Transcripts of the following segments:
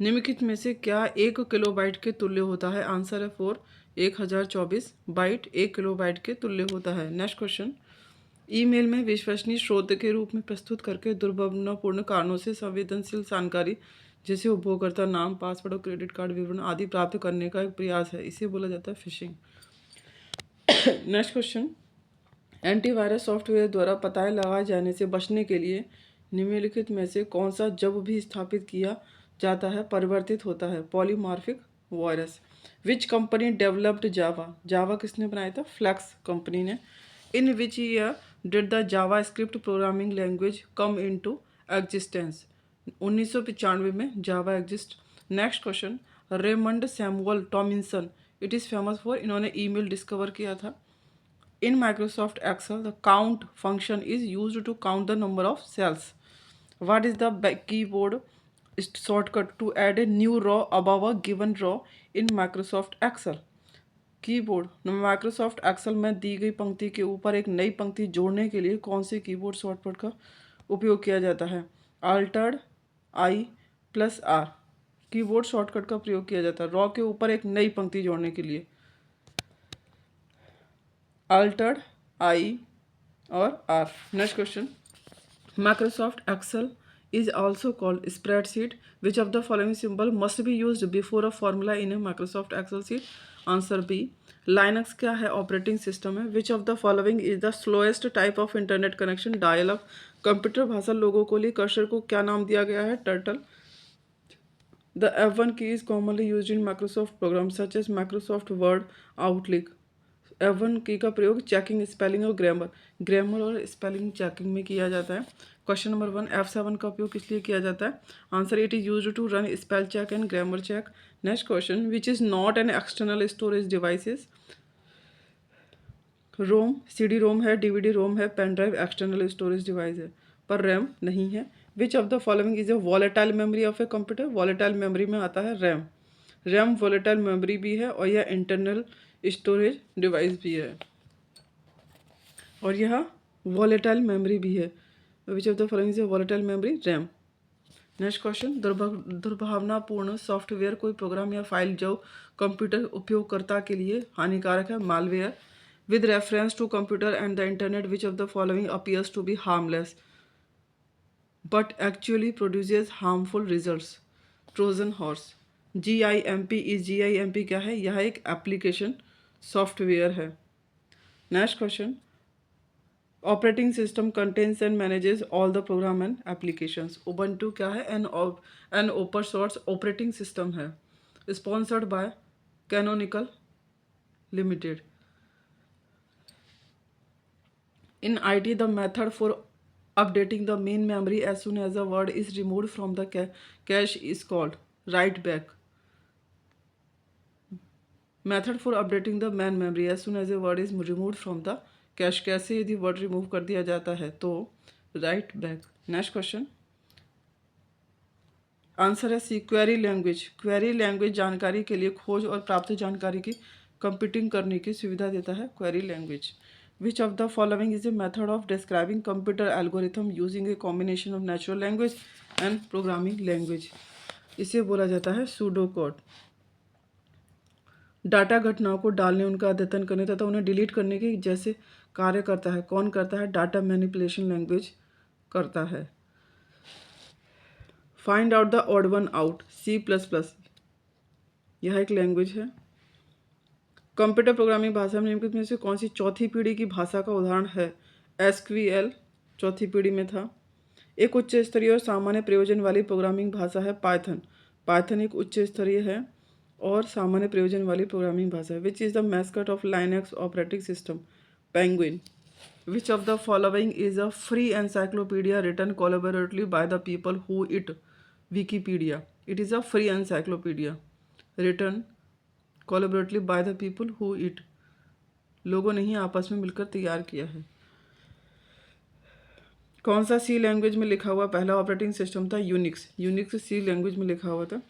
निम्नलिखित में से क्या 1 किलोबाइट के तुल्य होता है? आंसर है 4। 1024 बाइट 1 किलोबाइट के तुल्य होता है। नेक्स्ट क्वेश्चन, ईमेल में विश्वसनीय स्रोत के रूप में प्रस्तुत करके दुर्भावनापूर्ण कारणों से संवेदनशील जानकारी जैसे उपभोक्ता नाम, पासवर्ड और क्रेडिट कार्ड विवरण आदि प्राप्त करने का एक प्रयास है, इसे बोला जाता है fishing. Next question, antivirus software द्वारा पता लगाए जाने से बचने के लिए निम्नलिखित में से कौन सा जब भी स्थापित किया जाता है परिवर्तित होता है? Polymorphic virus. Which company developed Java? Java किसने बनाया था? फ्लैक्स कंपनी ने। In which year did the JavaScript programming language come into existence? 1995 में Java exist. Next question, Raymond Samuel Tomlinson it is famous for, इन्होंने email discover किया था। In Microsoft Excel, the count function is used to count the number of cells. What is the keyboard shortcut to add a new row above a given row in Microsoft Excel? Keyboard Microsoft Excel में दी गई पंक्ति के ऊपर एक नई पंक्ति जोड़ने के लिए कौन से कीबोर्ड शॉर्टकट का उपयोग किया जाता है? Altered I plus R keyboard shortcut का प्रयोग किया जाता है रॉ के ऊपर एक नई पंक्ति जोड़ने के लिए। अल्टर्ड आई और R. Next question, Microsoft Excel is also called spreadsheet. Which of the following symbol must be used before a formula in a Microsoft Excel sheet? Answer B. Linux क्या है? ऑपरेटिंग सिस्टम है। Which of the following is the slowest type of internet connection? Dial-up। Computer भाषा लोगों के लिए cursor को क्या नाम दिया गया है? Turtle. The F1 key is commonly used in Microsoft programs such as Microsoft Word, Outlook. F1 की का प्रयोग चेकिंग स्पेलिंग और ग्रामर और स्पेलिंग चेकिंग में किया जाता है। क्वेश्चन नंबर 1, F7 का उपयोग किस लिए किया जाता है? Answer, it is used to run spell check and grammar check. Next question, which is not an external storage devices? ROM CD ROM है, DVD रोम है, pen drive external storage device है, पर रैम नहीं है। Which of the following is a volatile memory of a computer? Volatile memory में आता है RAM. RAM volatile memory भी है और यह इंटरनल स्टोरेज डिवाइस भी है और यह वॉलेटाइल मेमोरी भी है। Which of the following is a volatile memory? RAM. Next question, दुर्भावनापूर्ण सॉफ्टवेयर कोई प्रोग्राम या फाइल जो कंप्यूटर उपयोगकर्ता के लिए हानिकारक है। Malware. With reference to computer and the internet which of the following appears to be harmless but actually produces harmful results? Trojan horse. GIMP क्या है? यह एक एप्लीकेशन सॉफ्टवेयर है। Next question, operating system contains and manages all the program and applications. Ubuntu क्या है? An open source operating system है। Sponsored by Canonical limited. In IT the method for updating the main memory as soon as a word is removed from the cache is called write back. Method for updating the main memory as soon as a word is removed from the cache, कैसे यदि word remove कर दिया जाता है तो write back. Next question, answer है C, query language. Query language जानकारी के लिए खोज और प्राप्त जानकारी की कंप्यूटिंग करने की सुविधा देता है query language. Which of the following is a method of describing computer algorithm using a combination of natural language and programming language? इसे बोला जाता है सूडो कोड। डाटा घटनाओं को डालने, उनका अद्यतन करने तथा उन्हें डिलीट करने के जैसे कार्य करता है। कौन करता है? डाटा मैनिपुलेशन लैंग्वेज करता है। Find out the odd one out. C++, यह एक लैंग्वेज है। कंप्यूटर प्रोग्रामिंग भाषा में निम्नलिखित में से कौन सी चौथी पीढ़ी की भाषा का उदाहरण है? SQL चौथी पीढ़ी में था। एक उच्च स्तरीय और सामान्य प्रयोजन वाली प्रोग्रामिंग भाषा है पाइथन। पाइथन एक उच्च स्तरीय है और सामान्य प्रयोजन वाली प्रोग्रामिंग भाषा है। Which is the mascot of Linux operating system? Penguin. Which of the following is a free encyclopedia written collaboratively by the people who it? Wikipedia. It is a free encyclopedia written collaboratively by the people who it, लोगों ने ही आपस में मिलकर तैयार किया है। कौन सा C लैंग्वेज में लिखा हुआ पहला ऑपरेटिंग सिस्टम था? यूनिक्स। यूनिक्स C लैंग्वेज में लिखा हुआ था।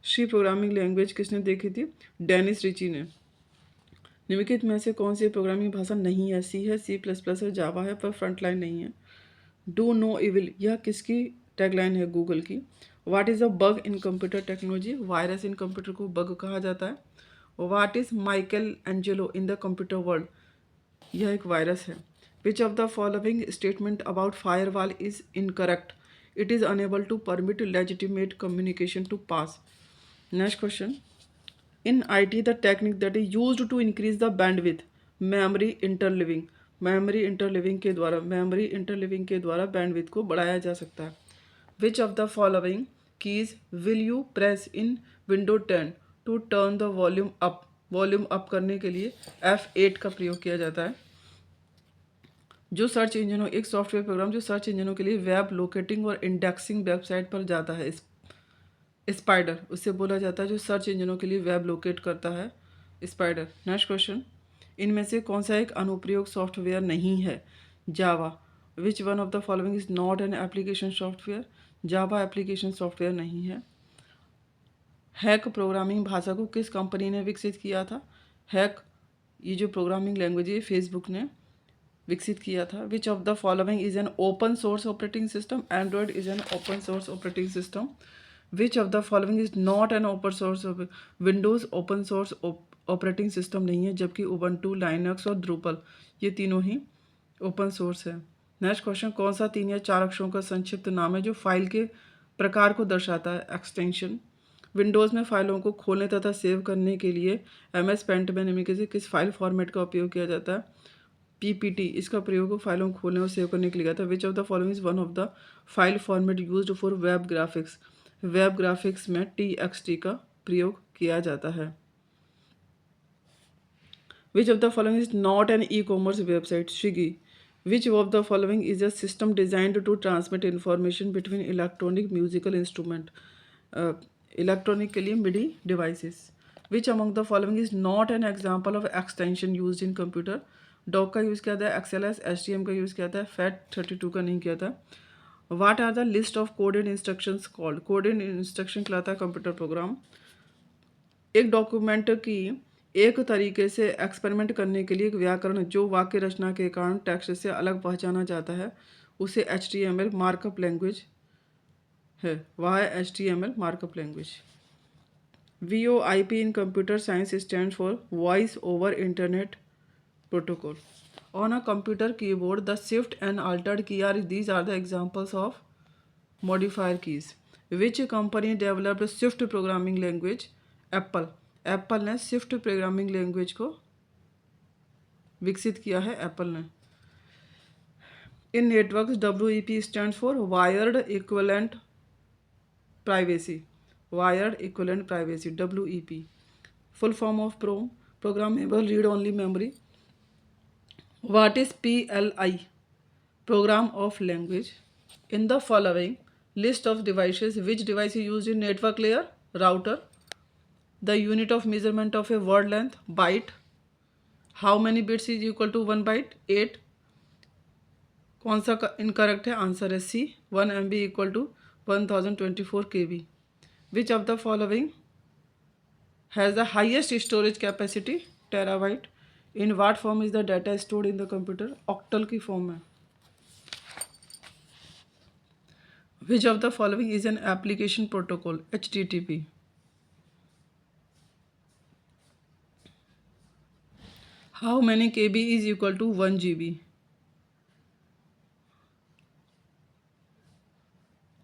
सी प्रोग्रामिंग लैंग्वेज किसने देखी थी? डेनिस रिची ने। निम्नलिखित में से कौन सी प्रोग्रामिंग भाषा नहीं है? C है, C++ है, जावा है, पर फ्रंटलाइन नहीं है। डू नो इविल, यह किसकी टैगलाइन है? गूगल की। What is a bug in computer technology, virus in computer को बग कहा जाता है। What is Michelangelo in the computer world, यह एक वायरस है। Which of the following statement about firewall is incorrect, it is unable to permit legitimate communication to pass. Next question, in IT the technique that is used to increase the bandwidth, memory interleaving, memory interleaving के द्वारा bandwidth को बढ़ाया जा सकता है। Which of the following keys will you press in window 10 to turn the volume up करने के लिए F8 का प्रयोग किया जाता है। जो सर्च इंजनों, एक सॉफ्टवेयर प्रोग्राम जो सर्च इंजनों के लिए वेब लोकेटिंग और इंडेक्सिंग वेबसाइट पर जाता है, स्पाइडर उससे बोला जाता है, जो सर्च इंजनों के लिए वेब लोकेट करता है, स्पाइडर। नेक्स्ट क्वेश्चन, इनमें से कौन सा एक अनुप्रयोग सॉफ्टवेयर नहीं है, Java. Which one of the following is not an application software, Java application software नहीं है। हैक प्रोग्रामिंग भाषा को किस कंपनी ने विकसित किया था, हैक ये जो प्रोग्रामिंग लैंग्वेज है फेसबुक ने विकसित किया था। Which of the following is N open source operating system, Android is an open source operating system. Which of the following is not N open source, Windows open source operating system नहीं है, जबकि Ubuntu, Linux और Drupal ये तीनों ही open source है। Next question, कौन सा 3 या 4 अक्षरों का संक्षिप्त नाम है जो फाइल के प्रकार को दर्शाता है, एक्सटेंशन। विंडोज़ में फाइलों को खोलने तथा सेव करने के लिए MS पेंट में निम्न से किस फाइल फॉर्मेट का उपयोग किया जाता है, PPT। इसका प्रयोग फाइलों को खोलने और सेव करने के लिए किया था। Which of the following is one of the file format used for web graphics, web graphics में TXT का प्रयोग किया जाता है। Which of the following is not an e-commerce website, Swiggy. Which of the following is a system designed to transmit information between electronic musical instrument, electronic के लिए MIDI devices. Which among the following is not an example of extension use in computer, dock का use किया था, XLS HTM का use किया था, FAT32 का नहीं किया था। What are the list of coded instructions called, coded instruction कहलाता है कंप्यूटर प्रोग्राम। एक डॉक्यूमेंट की एक तरीके से एक्सपेरिमेंट करने के लिए एक व्याकरण जो वाक्य रचना के कारण टेक्स्ट से अलग पहचाना जाता है, उसे HTML मार्कअप लैंग्वेज है, वह है HTML markup language. VoIP in computer science stands for Voice over Internet Protocol. On a computer keyboard, the shift and altered key are these are the examples of modifier keys. Which company developed Swift programming language? Apple. Apple ने Swift programming language को विकसित किया है, Apple ने। In networks WEP stands for wired equivalent privacy, wired equivalent privacy, WEP। Full form of programmable read only memory. What is PLI? Program of language. In the following list of devices, which device is used in network layer? Router. The unit of measurement of a word length? Byte. How many bits is equal to 1 byte? 8. कौन सा incorrect है, answer है C, 1 MB equal to 1024 KB। Which of the following has the highest storage capacity, terabyte. In what form is the data stored in the computer, octal की form में। Which of the following is an application protocol, HTTP। How many KB is equal to 1 GB,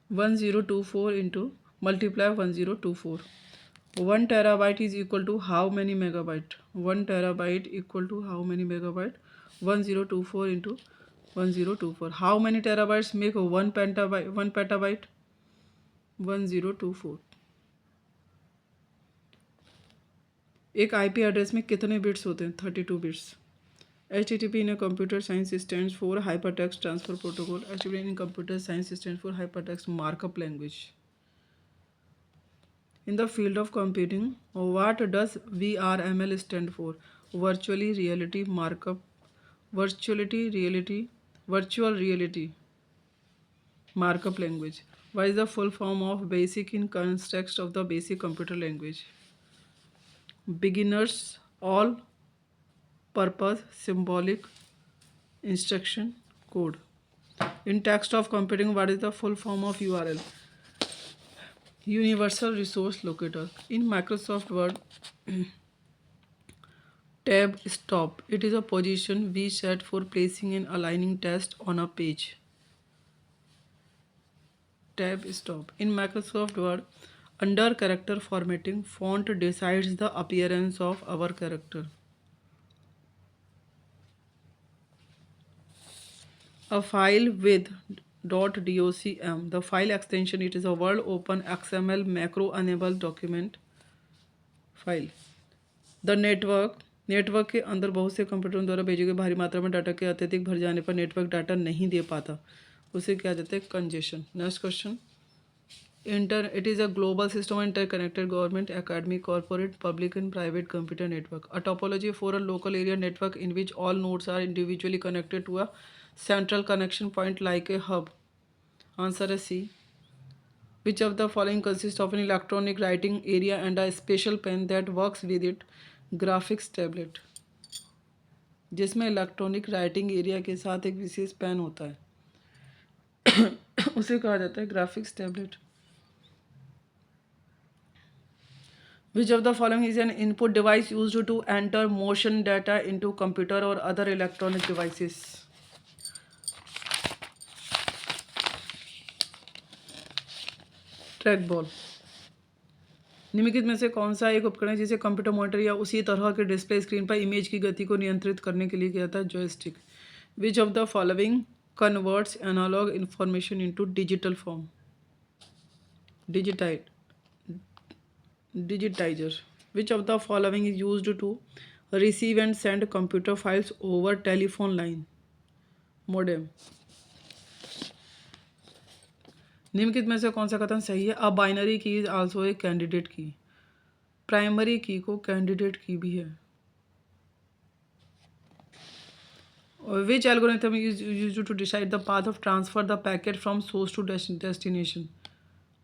1024 into multiply 1024। 1 terabyte is equal to how many megabyte, 1 terabyte equal to how many megabyte, 1024 into 1024। how many terabytes make 1 petabyte, 1024। एक IP address में कितने bits होते हैं, 32 bits. HTTP in a computer science stands for hypertext transfer protocol, HTTP in computer science stands for hypertext markup language। In the field of computing, what does VRML stand for? Virtual reality markup language। What is the full form of basic in context of the basic computer language? Beginners all purpose symbolic instruction code। In text of computing, what is the full form of URL? Universal Resource Locator. In Microsoft Word, tab stop. It is a position we set for placing and aligning text on a page. Tab stop. In Microsoft Word, under character formatting, font decides the appearance of our character. A file with .docm. The file extension, it is a word open XML macro enabled document file. The network के अंदर बहुत से कंप्यूटरों द्वारा भेजे गए भारी मात्रा में डाटा के अत्यधिक भर जाने पर नेटवर्क डाटा नहीं दे पाता, उसे क्या कहते हैं? Congestion. Next question. It is a global system of interconnected government, academic, corporate, public and private computer network. A topology for a local area network in which all nodes are individually connected to a central connection point like a hub. Answer is C. Which of the following consists of an electronic writing area and a special pen that works with it? Graphics tablet, जिसमें electronic writing area के साथ एक विशेष pen होता है उसे कहा जाता है graphics tablet. Which of the following is an input device used to enter motion data into computer or other electronic devices? Track ball. निम्नलिखित में से कौन सा एक उपकरण है जिसे कंप्यूटर मॉनिटर या उसी तरह के डिस्प्ले स्क्रीन पर इमेज की गति को नियंत्रित करने के लिए किया जाता है? Joystick. Which of the following converts analog information into digital form? digitizer. Which of the following is used to receive and send computer files over telephone line? Modem. निम्नलिखित में से कौन सा कथन सही है? A binary key is also a candidate key. Primary key को candidate key भी है. Which algorithm is used to decide the path of transfer the packet from source to destination?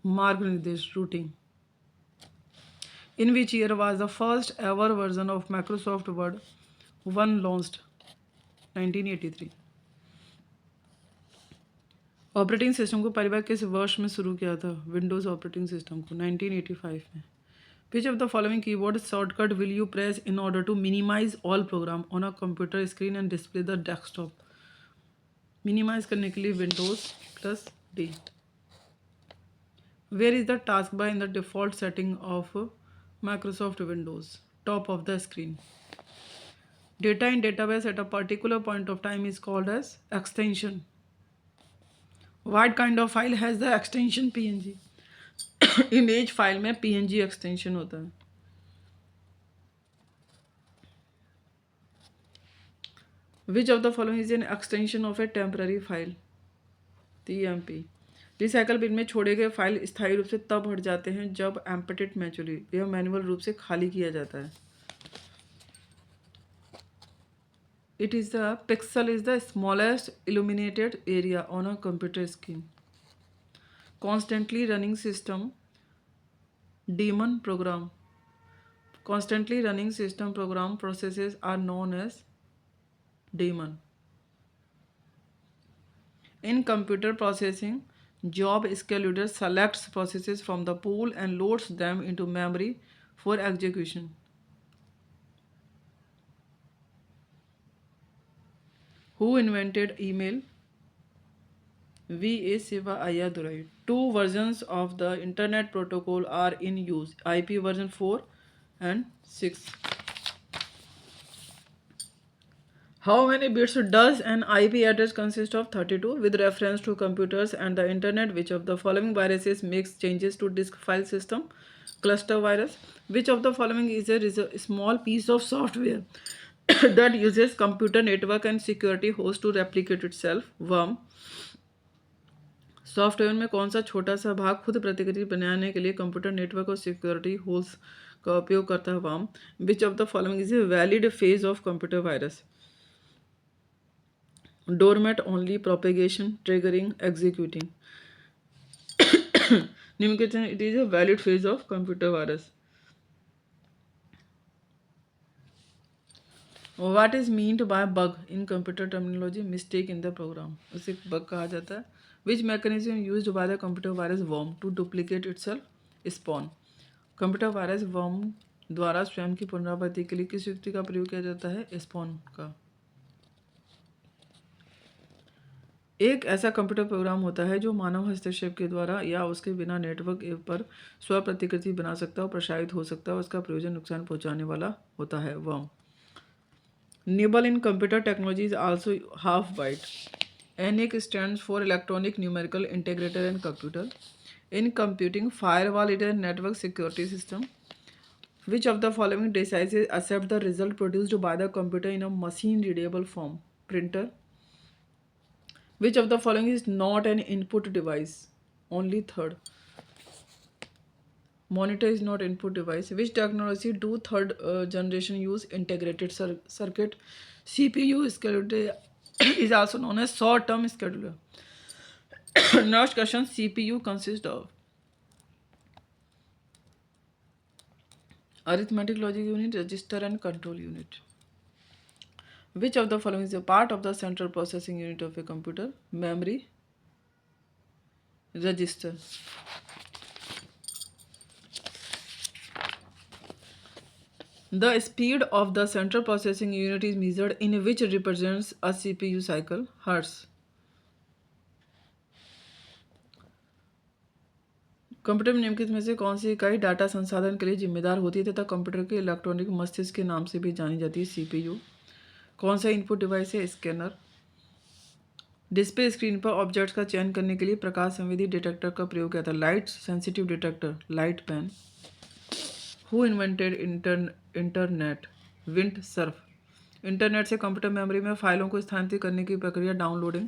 मार्ग निर्देश, routing. In which year was the first ever version of Microsoft Word 1 launched? 1983. Operating system को पहली बार किस वर्ष में शुरू किया था? विंडोज़ ऑपरेटिंग सिस्टम को 1985 में. Which of the following keyboard shortcut will you press in order to minimize all program on a computer screen and display the desktop? Minimize करने के लिए Windows plus D. Where is the taskbar in the default setting of Microsoft Windows? Top of the screen. Data in database at a particular point of time is called as extension. What kind of file has the extension PNG? Image file में PNG extension होता है. Which of the following is an extension of a temporary file? TMP. Recycle bin में छोड़े गए file स्थायी रूप से तब हट जाते हैं जब एम्पटेड मैनुअली, यह मैनुअल रूप से खाली किया जाता है. It is the pixel is the smallest illuminated area on a computer screen. Constantly running system daemon program. Constantly running system program processes are known as daemon. In computer processing, job scheduler selects processes from the pool and loads them into memory for execution. Who invented email? V.A. Siva Ayyadurai. Two versions of the Internet Protocol are in use, IP version 4 and 6. How many bits does an IP address consist of? 32. With reference to computers and the internet, which of the following viruses makes changes to disk file system? Cluster virus. Which of the following is a small piece of software that uses computer network and security host to replicate itself? Worm. Software में कौन सा छोटा सा भाग खुद प्रतिकृति बनाने के लिए कंप्यूटर नेटवर्क और सिक्योरिटी होस्ट का उपयोग करता है? Worm. Which of the following is a valid phase of computer virus? Dormant, only, propagation, triggering, executing. निम्नलिखित it is a valid phase of computer virus. What is meant by bug in computer terminology? Mistake in the program, उसे bug कहा जाता है. Which mechanism used by the computer virus worm to duplicate itself? Spawn. Computer virus worm द्वारा स्वयं की पुनरावृत्ति के लिए किस युक्ति का प्रयोग किया जाता है? स्पॉन का। एक ऐसा कंप्यूटर प्रोग्राम होता है जो मानव हस्तक्षेप के द्वारा या उसके बिना नेटवर्क पर स्व प्रतिकृति बना सकता है और प्रसारित हो सकता है और उसका प्रयोजन नुकसान पहुंचाने वाला होता है। Worm. Nibble in computer technology is also half byte. ENIAC stands for Electronic Numerical Integrator and Computer. In computing, firewall is a network security system. Which of the following devices accept the result produced by the computer in a machine-readable form? Printer. Which of the following is not an input device? Only third. Monitor is not input device. Which technology do third generation use? Integrated circuit. CPU scheduler is also known as short-term scheduler. Next question. CPU consists of arithmetic logic unit, register and control unit. Which of the following is a part of the central processing unit of a computer? Memory, register. The speed of the central processing unit is measured in which represents a CPU cycle? Hertz. Computer में निम्नलिखित में से कौन सी इकाई data संसाधन के लिए जिम्मेदार होती है तथा कंप्यूटर के इलेक्ट्रॉनिक मस्तिष्क के नाम से भी जानी जाती है? CPU. कौन सा इनपुट डिवाइस है? स्कैनर। डिस्प्ले स्क्रीन पर ऑब्जेक्ट्स का चयन करने के लिए प्रकाश संवेदी डिटेक्टर का प्रयोग किया था? Light sensitive detector, light pen. Who invented internet? Vint Cerf. Internet से कंप्यूटर मेमोरी में फाइलों को स्थानांतरित करने की प्रक्रिया downloading.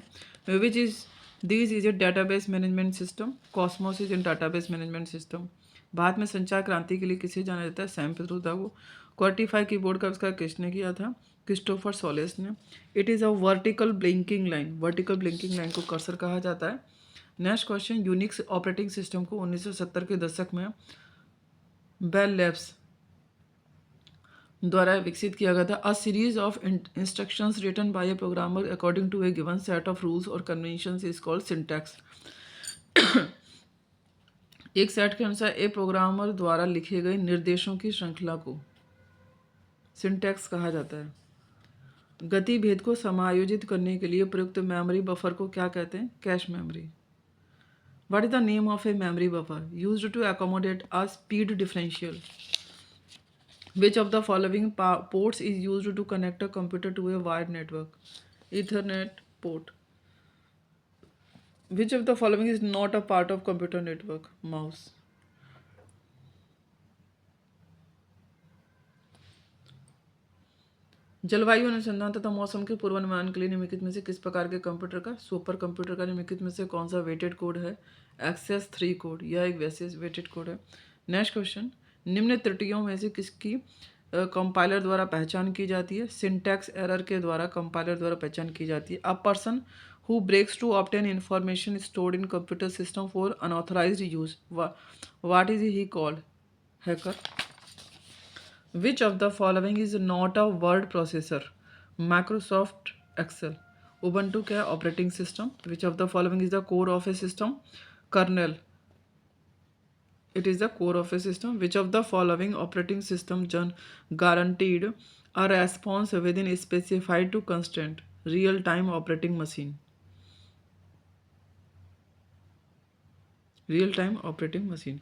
Which is this is a database management system. Cosmos is in database management system. Bharat में संचार क्रांति के लिए किसे जाना जाता है? सैम पित्रोदा को। क्वार्टीफाई कीबोर्ड का आविष्कार किसने किया था? क्रिस्टोफर सोलेस ने। It is a vertical blinking line. Vertical blinking line को कर्सर कहा जाता है। Next question. Unix operating system को 1970 के दशक में बेल लैब्स द्वारा विकसित किया गया था। A series of instructions written by a programmer according to a given set of rules और कन्वेंशंस इज कॉल्ड सिंटैक्स। एक सेट के अनुसार ए प्रोग्रामर द्वारा लिखे गए निर्देशों की श्रृंखला को सिंटैक्स कहा जाता है। गति भेद को समायोजित करने के लिए प्रयुक्त मेमोरी बफर को क्या कहते हैं? Cache memory. What is the name of a memory buffer used to accommodate a speed differential? Which of the following ports is used to connect a computer to a wired network? Ethernet port. Which of the following is not a part of computer network? Mouse. जलवायु अनुसंधान तथा मौसम के पूर्वानुमान के लिए निम्नलिखित में से किस प्रकार के कंप्यूटर का सुपर कंप्यूटर का निम्नलिखित में से कौन सा वेटेड कोड है? Excess 3 code. यह एक वैसे वेटेड कोड है। Next question. निम्न त्रुटियों में से किसकी कंपाइलर द्वारा पहचान की जाती है? सिंटैक्स एरर के द्वारा कंपाइलर द्वारा पहचान की जाती है। A person who breaks to obtain information stored in computer system for unauthorized use, what is he called? Hacker. Which of the following is not a word processor? Microsoft Excel. Ubuntu क्या है? Operating system. Which of the following is the core of a system? Kernel. It is the core of a system. Which of the following operating system guaranteed a response within a specified to constraint? Real-time operating machine. Real-time operating machine.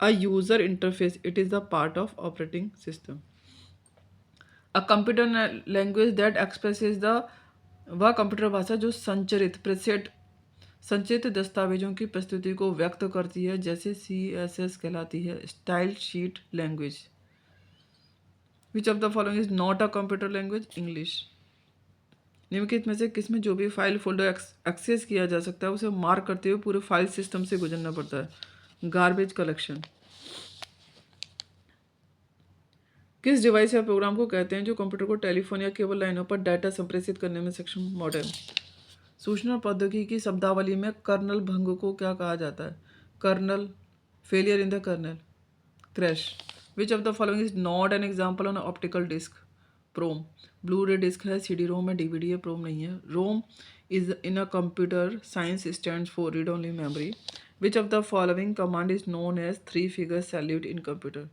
A user interface. It is the part of operating system. A computer language that expresses the वह computer भाषा जो संचरित preset संचित दस्तावेजों की प्रस्तुति को व्यक्त करती है, जैसे CSS कहलाती है। Style sheet language. Which of the following is not a computer language? English. निम्नलिखित में से किसमें जो भी फाइल फोल्डर एक्सेस किया जा सकता है उसे मार्क करते हुए पूरे फाइल सिस्टम से गुजरना पड़ता है? Garbage collection. किस डिवाइस या प्रोग्राम को कहते हैं जो कंप्यूटर को टेलीफोन या केबल लाइनों पर डाटा संप्रेषित करने में सक्षम? मॉडेम। सूचना प्रौद्योगिकी की शब्दावली में कर्नल भंग को क्या कहा जाता है? Kernel failure in the kernel, crash. Which of the following is not an example on optical disc? PROM. Blu ray disc है, CD रोम है, DVD है, प्रोम नहीं है। ROM is in a computer science stand for read only memory. Which of the following command is known as three-figure salute in computer?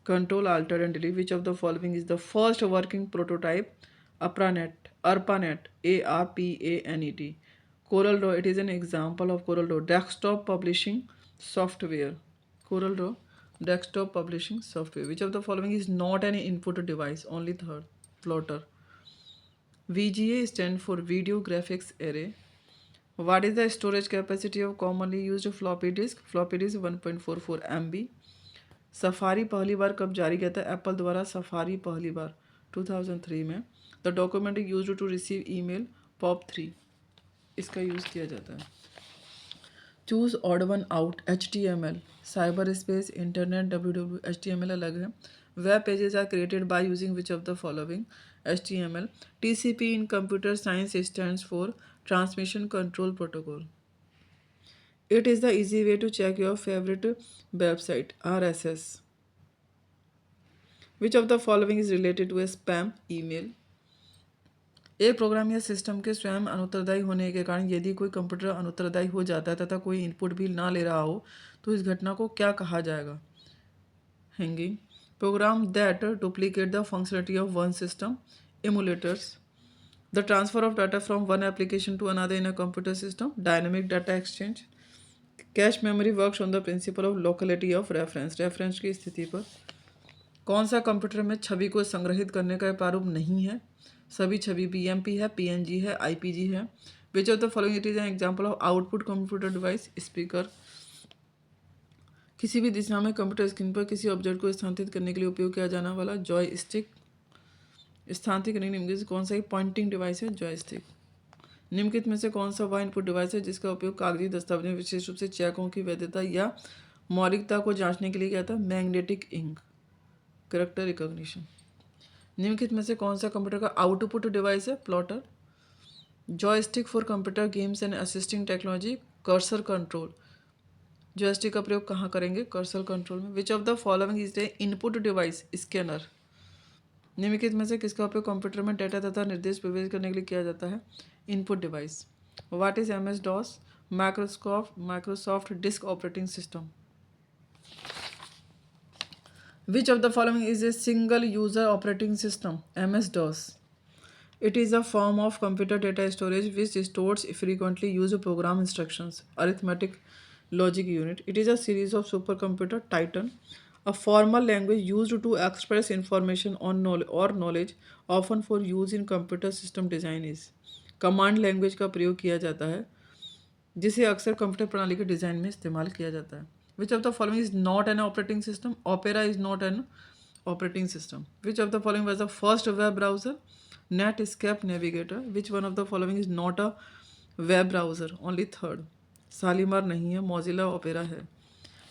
Control, Alt, and Delete. Which of the following is the first working prototype? ARPANET, ARPANET. CorelDRAW. It is an example of CorelDRAW desktop publishing software. CorelDRAW desktop publishing software. Which of the following is not an input device? Only third. Plotter. VGA stands for Video Graphics Array. What is the storage capacity of commonly used floppy disk? Floppy disk 1.44 MB. Safari पहली बार कब जारी किया था? Apple द्वारा safari पहली बार 2003 में. The document use to receive email POP3. इसका यूज़ किया जाता है. Choose odd one out. HTML cyberspace internet www. HTML अलग है. Web pages are created by using which of the following? HTML. TCP in computer science stands for transmission control protocol. It is the easy way to check your favorite website. RSS. Which of the following is related to a spam email? एक programme या system के स्वयं अनुत्तरदायी होने के कारण यदि कोई computer अनुत्तरदायी हो जाता है तथा कोई इनपुट भी ना ले रहा हो तो इस घटना को क्या कहा जाएगा? Hanging. Program that duplicate the functionality of one system. Emulators. The transfer of data from one application to another in a computer system. Dynamic data exchange. Cache memory works on the principle of locality of reference. Reference की स्थिति पर. कौन सा computer में छवि को संग्रहित करने का प्रारूप नहीं है? सभी छवि. BMP है, PNG है, IPG है. Which of the following it is an example of output computer device? Speaker. किसी भी दिशा में कंप्यूटर स्क्रीन पर किसी ऑब्जेक्ट को स्थानांतरित करने के लिए उपयोग किया जाने वाला जॉय स्टिक. स्थानांतरित करने के लिए कौन सा एक पॉइंटिंग डिवाइस है? Joy stick. निम्नलिखित में से कौन सा वह इनपुट डिवाइस है जिसका उपयोग कागजी दस्तावेजों विशेष रूप से चेकों की वैधता या मौलिकता को जांचने के लिए किया था? Magnetic ink. Character recognition. निम्नलिखित में से कौन सा कंप्यूटर का आउटपुट डिवाइस है? Plotter. Joystick for computer games and assisting technology. Cursor control. जॉयस्टिक का प्रयोग कहाँ करेंगे? कर्सर कंट्रोल में. Which of the following is the input device? Scanner. निम्नलिखित में से किसका उपयोग कंप्यूटर में डेटा तथा निर्देश प्रवेश करने के लिए किया जाता है? Input device. What is MS-DOS? Microsoft disk operating system. Which of the following is a single user operating system? MS-DOS. It is a form of computer data storage which stores frequently used program instructions. Arithmetic logic unit. It is a series of supercomputer. Titan. A formal language used to express information on knowledge, often for use in computer system design is. Command language का प्रयोग किया जाता है जिसे अक्सर computer प्रणाली के design में इस्तेमाल किया जाता है. Which of the following is not an operating system? Opera is not an operating system. Which of the following was the first web browser? Netscape Navigator. Which one of the following is not a web browser? Only third. Shalimar नहीं है, Mozilla Opera है.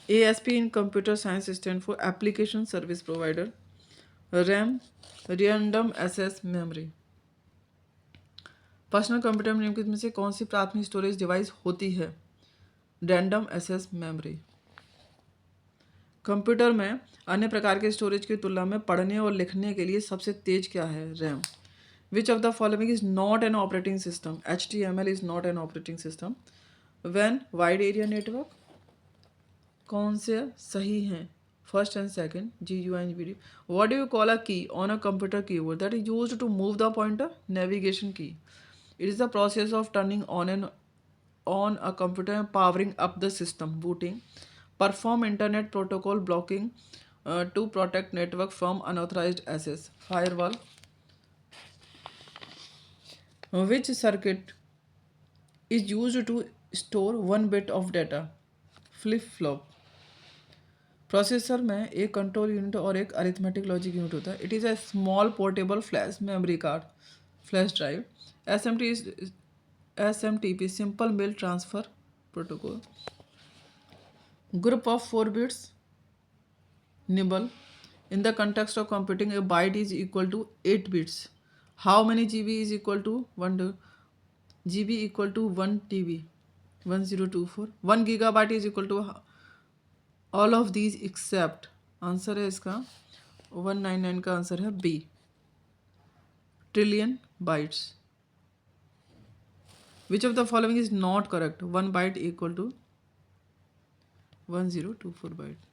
ASP in computer science stand for application service provider. RAM random access memory. Personal computer में निम्नलिखित में से कौन सी प्राथमिक storage device होती है? Random access memory. कंप्यूटर में अन्य प्रकार के स्टोरेज की तुलना में पढ़ने और लिखने के लिए सबसे तेज क्या है? RAM. Which of the following is not an operating system? HTML is not an operating system. When wide area network. कौन से सही हैं? First and second. GUI and VD. What do you call a key on a computer keyboard that is used to move the pointer? Navigation key. It is the process of turning on a computer and powering up the system. Booting. Perform internet protocol blocking to protect network from unauthorized access. Firewall. Which circuit is used to store 1 bit of data? Flip flop. Processor में एक control unit और एक arithmetic logic unit होता है. It is a small portable flash memory card, flash drive. SMTP simple mail transfer protocol. Group of 4 bits. Nibble. In the context of computing a byte is equal to 8 bits. How many GB is equal to 1 GB equal to 1 TB? 1024. 1 GB is equal to all of these except. Answer है इसका 199 का answer है B. Trillion bytes. Which of the following is not correct? 1 byte equal to 1024 bite.